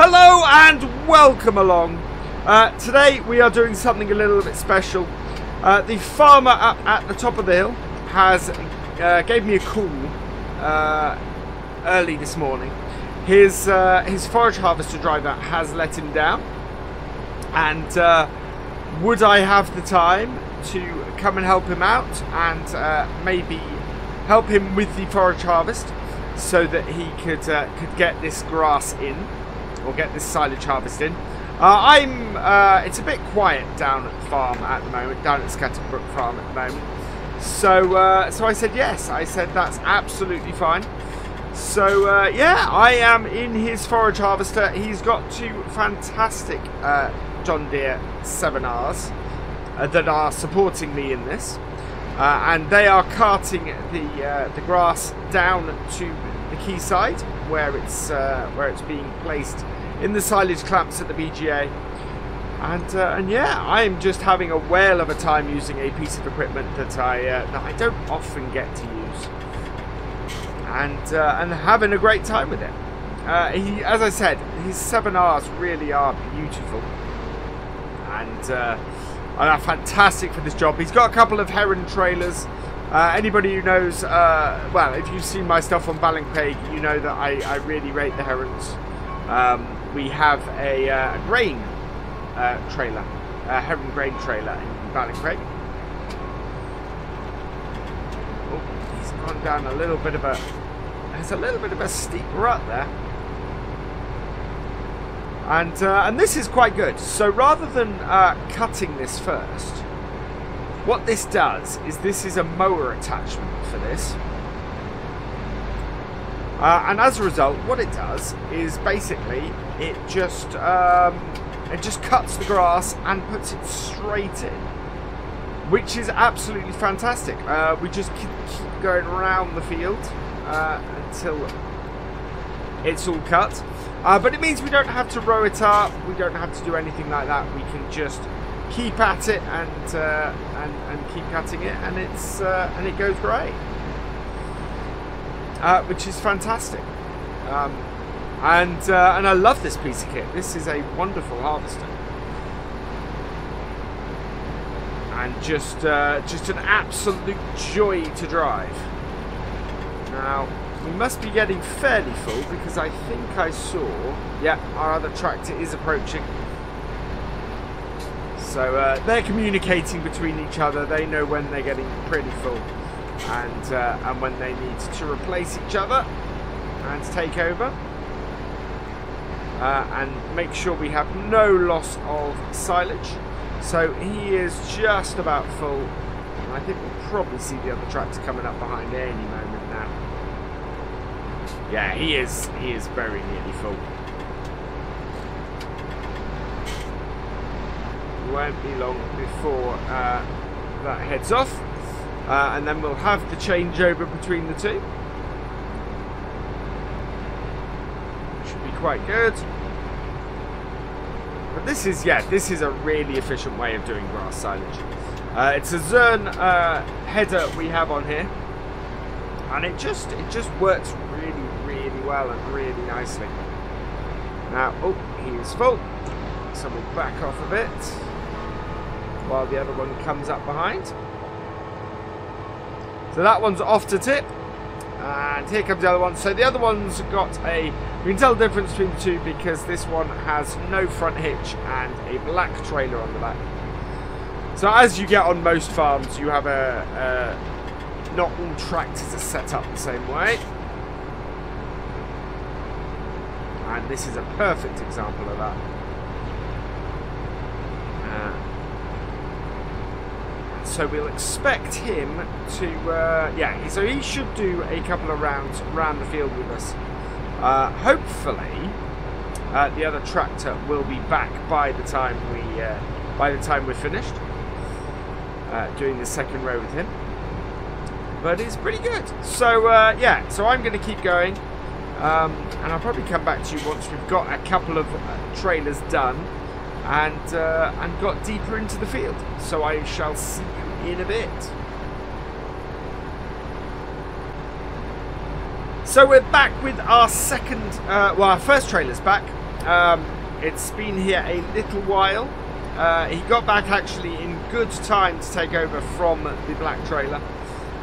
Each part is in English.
Hello and welcome along. Today we are doing something a little bit special. The farmer up at the top of the hill has gave me a call early this morning. His forage harvester driver has let him down, and would I have the time to come and help him out and maybe help him with the forage harvest so that he could get this grass in, or get this silage harvest in. It's a bit quiet down at the farm at the moment, down at Scatterbrook farm at the moment. So I said yes. I said that's absolutely fine. So yeah, I am in his forage harvester. He's got two fantastic John Deere 7Rs that are supporting me in this, and they are carting the grass down to the quayside where it's being placed in the silage clamps at the BGA. And yeah, I am just having a whale of a time using a piece of equipment that I don't often get to use, and having a great time with it. As I said, his 7Rs really are beautiful and are fantastic for this job. He's got a couple of heron trailers. Anybody who knows, well, if you've seen my stuff on Ballingpeg, you know that I really rate the herons. We have a grain trailer, a heron grain trailer in Ballingpeg. Oh, he's gone down a little bit of a... There's a little bit of a steep rut there. And this is quite good. So rather than cutting this first, what this does is this is a mower attachment for this. And as a result, what it does is basically it just cuts the grass and puts it straight in, which is absolutely fantastic. We just keep going around the field until it's all cut. But it means we don't have to row it up. We don't have to do anything like that. We can just keep at it and keep cutting it, and it goes great. Which is fantastic, and I love this piece of kit. This is a wonderful harvester, and just an absolute joy to drive. Now we must be getting fairly full because I think I saw, yeah, our other tractor is approaching. So they're communicating between each other. They know when they're getting pretty full, and when they need to replace each other and take over, and make sure we have no loss of silage. So he is just about full. And I think we'll probably see the other tractor coming up behind any moment now. Yeah, he is very nearly full. Won't be long before that heads off, and then we'll have the changeover between the two. Should be quite good. But this is a really efficient way of doing grass silage. It's a Zern header we have on here, and it just works really well and really nicely. Now, oh, he is full, so we'll back off a bit while the other one comes up behind. So that one's off to tip, and here comes the other one. So the other one's got you can tell the difference between the two because this one has no front hitch and a black trailer on the back. So as you get on most farms, you have not all tractors are set up the same way, and this is a perfect example of that. So we'll expect him to, yeah, so he should do a couple of rounds around the field with us. Hopefully, the other tractor will be back by the time we're finished doing the second row with him. But it's pretty good. So yeah, so I'm going to keep going, and I'll probably come back to you once we've got a couple of trailers done and got deeper into the field. So I shall see you in a bit. So we're back with our second, well, our first trailer's back. It's been here a little while. He got back actually in good time to take over from the black trailer,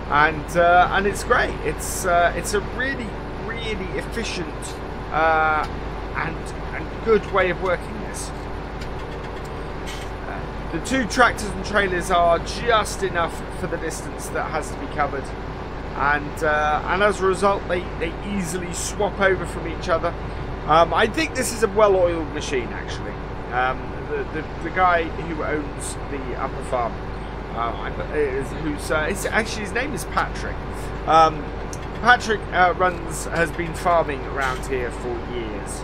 and it's great. It's a really efficient and good way of working this. The two tractors and trailers are just enough for the distance that has to be covered, and as a result they easily swap over from each other. I think this is a well-oiled machine actually. The guy who owns the upper farm, his name is Patrick. Patrick has been farming around here for years,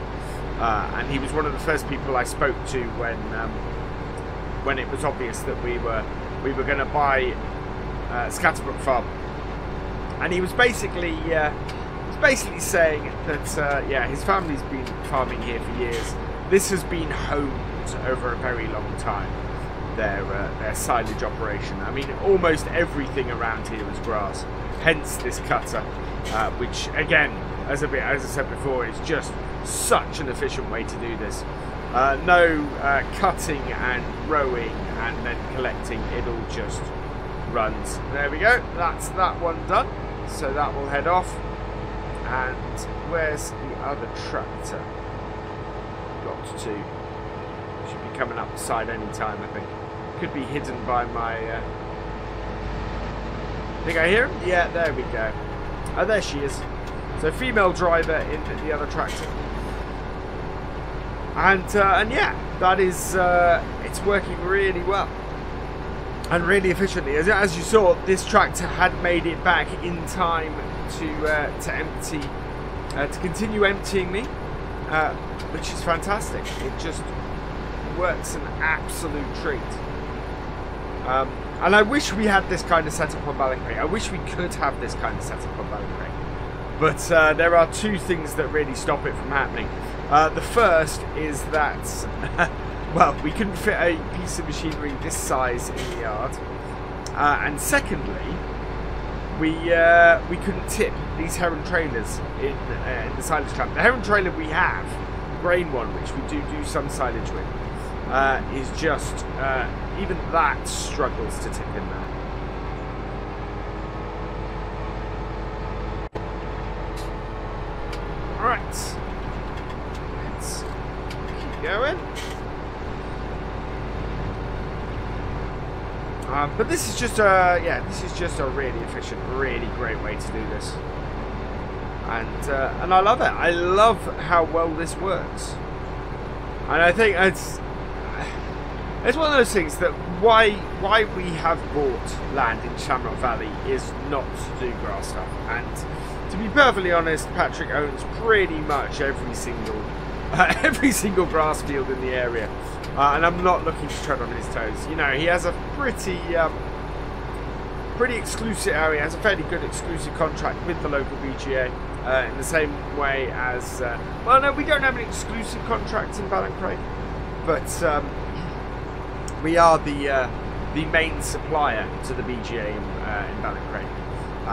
and he was one of the first people I spoke to when it was obvious that we were going to buy Scatterbrook Farm, and he was basically saying that yeah, his family's been farming here for years. This has been honed over a very long time, their silage operation. I mean, almost everything around here is grass, hence this cutter, which again, as I said before, is just such an efficient way to do this. No cutting and rowing and then collecting, it all just runs. There we go, that's that one done, so that will head off. And where's the other tractor? Got to. Should be coming up the side any time, I think. Could be hidden by my... Think I hear him? Yeah, there we go. Oh, there she is. So female driver in the other tractor. And yeah, that is... it's working really well. And really efficiently. As you saw, this tractor had made it back in time to empty, to continue emptying me, which is fantastic. It just works an absolute treat. And I wish we had this kind of setup on Ballincraig. I wish we could have this kind of setup on Ballincraig. But there are two things that really stop it from happening. The first is that, well, we couldn't fit a piece of machinery this size in the yard. And secondly, we couldn't tip these Heron trailers in the silage camp. The Heron trailer we have, the grain one, which we do some silage with, is just, even that struggles to tip in there. Alright, let's keep going. But this is just a really efficient, really great way to do this, and I love it. I love how well this works, and I think it's one of those things that why we have bought land in Shamrock Valley is not to do grass stuff. And to be perfectly honest, Patrick owns pretty much every single grass field in the area. And I'm not looking to tread on his toes. You know, he has a pretty exclusive area. Has a fairly good exclusive contract with the local BGA. In the same way as, well, no, we don't have an exclusive contract in Ballincraig, but we are the main supplier to the BGA in Ballincraig.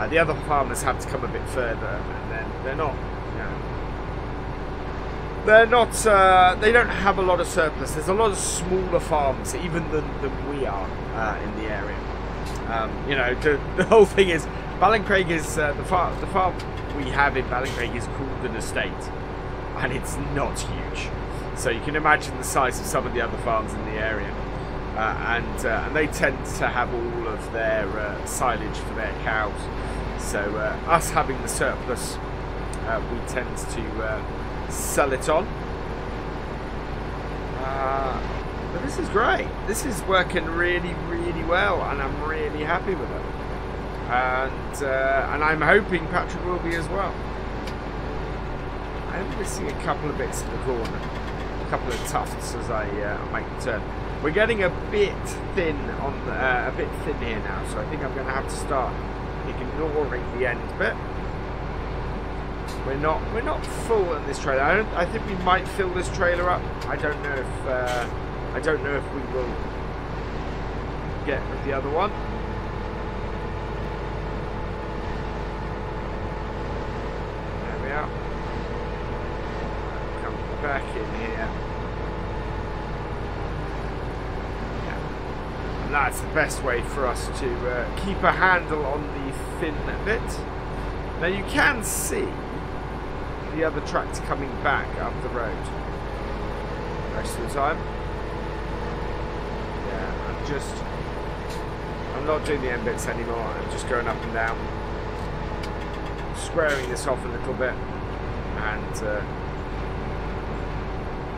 The other farmers have to come a bit further, and then they're not. They're not. They don't have a lot of surplus. There's a lot of smaller farms, even than we are in the area. You know, the whole thing is Ballincraig is the farm we have in Ballincraig is called an estate, and it's not huge. So you can imagine the size of some of the other farms in the area, and they tend to have all of their silage for their cows. So us having the surplus, we tend to sell it on. But this is great. This is working really, really well, and I'm really happy with it. And I'm hoping Patrick will be as well. I'm missing a couple of bits in the corner, a couple of tufts as I make the turn. We're getting a bit thin on a bit thin here now, so I think I'm going to have to start ignoring the end bit. We're not full in this trailer. I think we might fill this trailer up. I don't know if we will get with the other one. There we are. Come back in here. Yeah. And that's the best way for us to keep a handle on the thin bit. Now you can see the other tractor coming back up the road most of the time. Yeah, I'm not doing the end bits anymore. I'm just going up and down, squaring this off a little bit,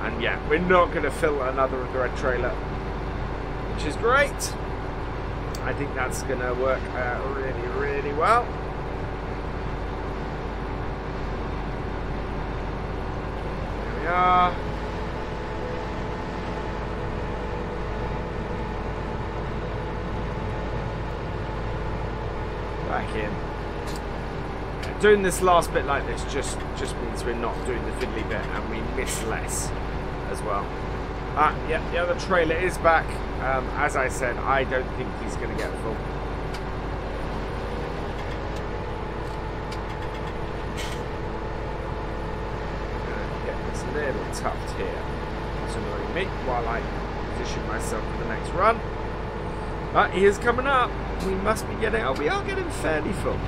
and yeah, we're not going to fill another red trailer, which is great. I think that's going to work really, really well. There we are. Back in. Doing this last bit like this just means we're not doing the fiddly bit and we miss less as well. Yeah, the other trailer is back. As I said, I don't think he's going to get full. Get this little tuft here. It's annoying me while I position myself for the next run. He is coming up. We must be getting... Oh, we are getting fairly full.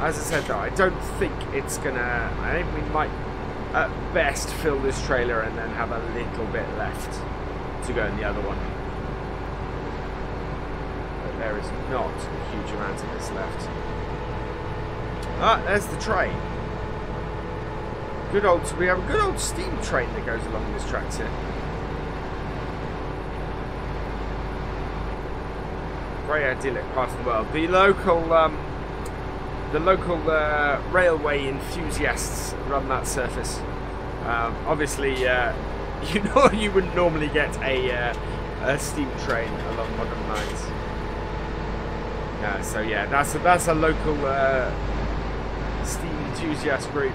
As I said, though, I don't think it's going to... I think we might, at best, fill this trailer and then have a little bit left to go in the other one. But there is not a huge amount of this left. There's the train. Good old... We have a good old steam train that goes along this track here. Very idyllic part of the world. The local railway enthusiasts run that surface. Obviously, you wouldn't normally get a steam train along modern lines. So yeah, that's a local steam enthusiast group.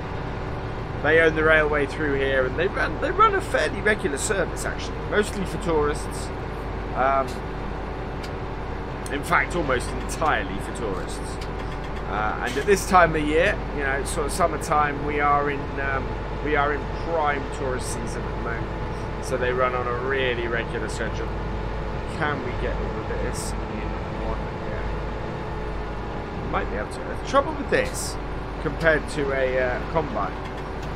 They own the railway through here, and they run a fairly regular service actually, mostly for tourists. In fact, almost entirely for tourists. And at this time of year, you know, it's sort of summertime, we are in prime tourist season at the moment. So they run on a really regular schedule. Can we get all of this in one? Yeah. Might be able to. The trouble with this, compared to a combine,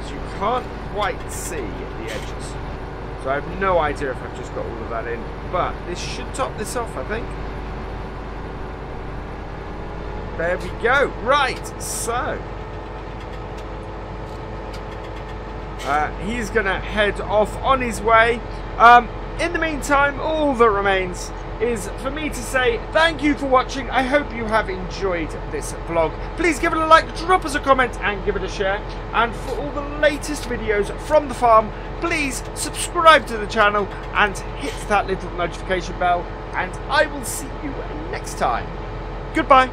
is you can't quite see the edges. So I have no idea if I've just got all of that in. But this should top this off, I think. There we go. Right, so he's going to head off on his way. In the meantime, all that remains is for me to say thank you for watching. I hope you have enjoyed this vlog. Please give it a like, drop us a comment, and give it a share. And for all the latest videos from the farm, please subscribe to the channel and hit that little notification bell. And I will see you next time. Goodbye.